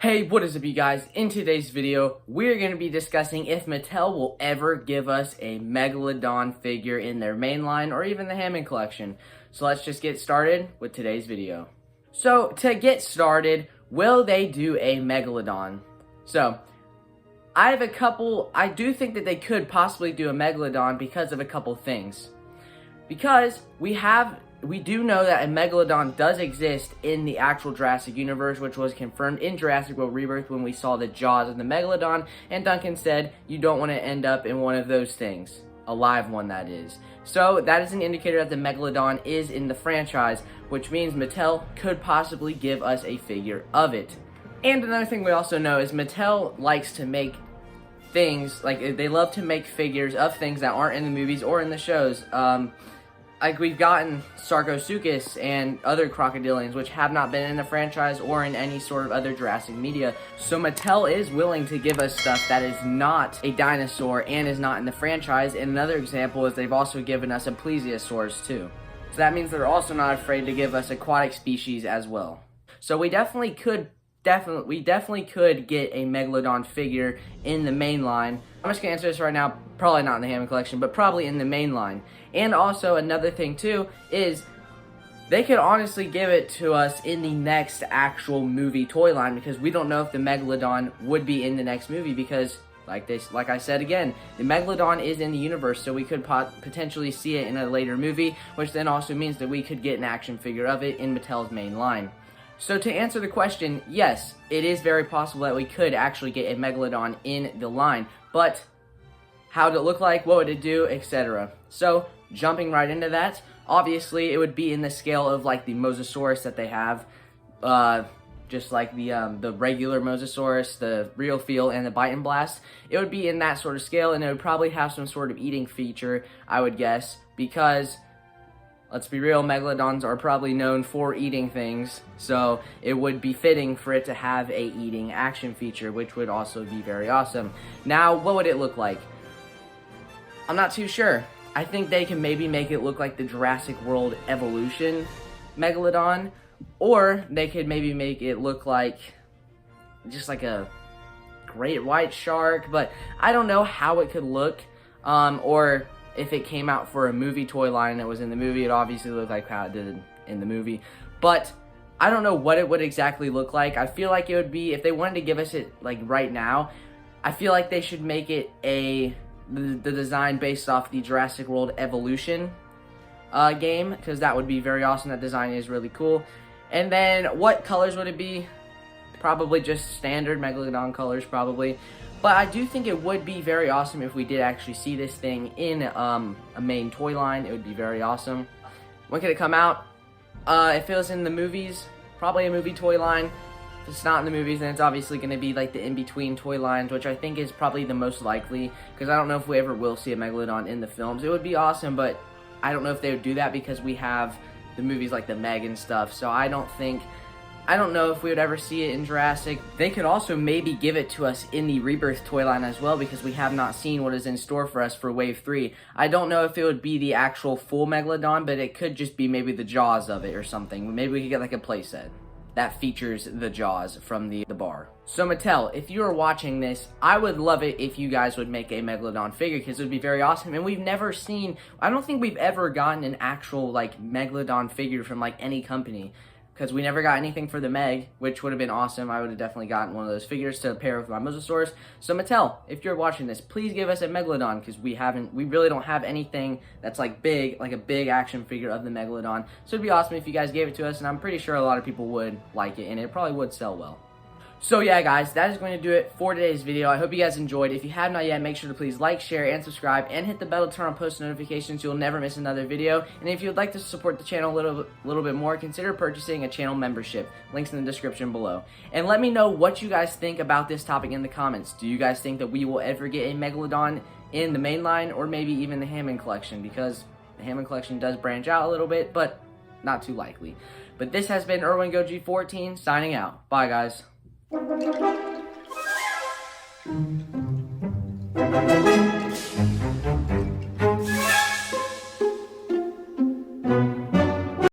Hey, what is up you guys? In today's video, we're going to be discussing if Mattel will ever give us a Megalodon figure in their main line or even the Hammond collection. So let's just get started with today's video. So to get started, will they do a Megalodon? So I do think that they could possibly do a Megalodon because of a couple things. Because we do know that a Megalodon does exist in the actual Jurassic universe, which was confirmed in Jurassic World Rebirth when we saw the jaws of the Megalodon, and Duncan said you don't want to end up in one of those things. A live one, that is. So that is an indicator that the Megalodon is in the franchise, which means Mattel could possibly give us a figure of it. And another thing we also know is Mattel likes to make things, like they love to make figures of things that aren't in the movies or in the shows. Like we've gotten Sarcosuchus and other crocodilians which have not been in the franchise or in any sort of other Jurassic media. So Mattel is willing to give us stuff that is not a dinosaur and is not in the franchise. And another example is they've also given us a plesiosaurus too. So that means they're also not afraid to give us aquatic species as well. So we definitely could get a Megalodon figure in the main line. I'm just gonna answer this right now, probably not in the Hammond collection, but probably in the main line. And also another thing too is they could honestly give it to us in the next actual movie toy line, because we don't know if the Megalodon would be in the next movie, because like I said again, the Megalodon is in the universe, so we could potentially see it in a later movie, which then also means that we could get an action figure of it in Mattel's main line. So to answer the question, yes, it is very possible that we could actually get a Megalodon in the line, but how would it look like, what would it do, etc. So jumping right into that, obviously it would be in the scale of like the Mosasaurus that they have, just like the regular Mosasaurus, the Real Feel, and the Bite and Blast. It would be in that sort of scale, and it would probably have some sort of eating feature, I would guess, because let's be real, Megalodons are probably known for eating things, so it would be fitting for it to have a eating action feature, which would also be very awesome. Now, what would it look like? I'm not too sure. I think they can maybe make it look like the Jurassic World Evolution Megalodon, or they could maybe make it look like just like a great white shark, but I don't know how it could look, or if it came out for a movie toy line and it was in the movie, it obviously looked like how it did in the movie. But I don't know what it would exactly look like. I feel like it would be, if they wanted to give us it like right now, I feel like they should make it the design based off the Jurassic World Evolution game, because that would be very awesome. That design is really cool. And then what colors would it be? Probably just standard Megalodon colors, probably. But I do think it would be very awesome if we did actually see this thing in a main toy line. It would be very awesome. When could it come out? If it was in the movies, probably a movie toy line. If it's not in the movies, then it's obviously going to be like the in-between toy lines, which I think is probably the most likely, because I don't know if we ever will see a Megalodon in the films. It would be awesome, but I don't know if they would do that because we have the movies like the Meg and stuff, so I don't know if we would ever see it in Jurassic. They could also maybe give it to us in the Rebirth toy line as well, because we have not seen what is in store for us for Wave 3. I don't know if it would be the actual full Megalodon, but it could just be maybe the jaws of it or something. Maybe we could get like a playset that features the jaws from the bar. So Mattel, if you are watching this, I would love it if you guys would make a Megalodon figure, because it would be very awesome. And we've never seen, I don't think we've ever gotten an actual like Megalodon figure from like any company, because we never got anything for the Meg, which would have been awesome. I would have definitely gotten one of those figures to pair with my Mosasaurus. So Mattel, if you're watching this, please give us a Megalodon, because we really don't have anything that's like big, like a big action figure of the Megalodon. So it'd be awesome if you guys gave it to us, and I'm pretty sure a lot of people would like it, and it probably would sell well. So yeah guys, that is going to do it for today's video. I hope you guys enjoyed. If you have not yet, make sure to please like, share, and subscribe, and hit the bell to turn on post notifications so you'll never miss another video. And if you'd like to support the channel a little bit more, consider purchasing a channel membership. Links in the description below. And let me know what you guys think about this topic in the comments. Do you guys think that we will ever get a Megalodon in the main line, or maybe even the Hammond collection? Because the Hammond collection does branch out a little bit, but not too likely. But this has been IrwinGoG14 signing out. Bye guys. Thank you.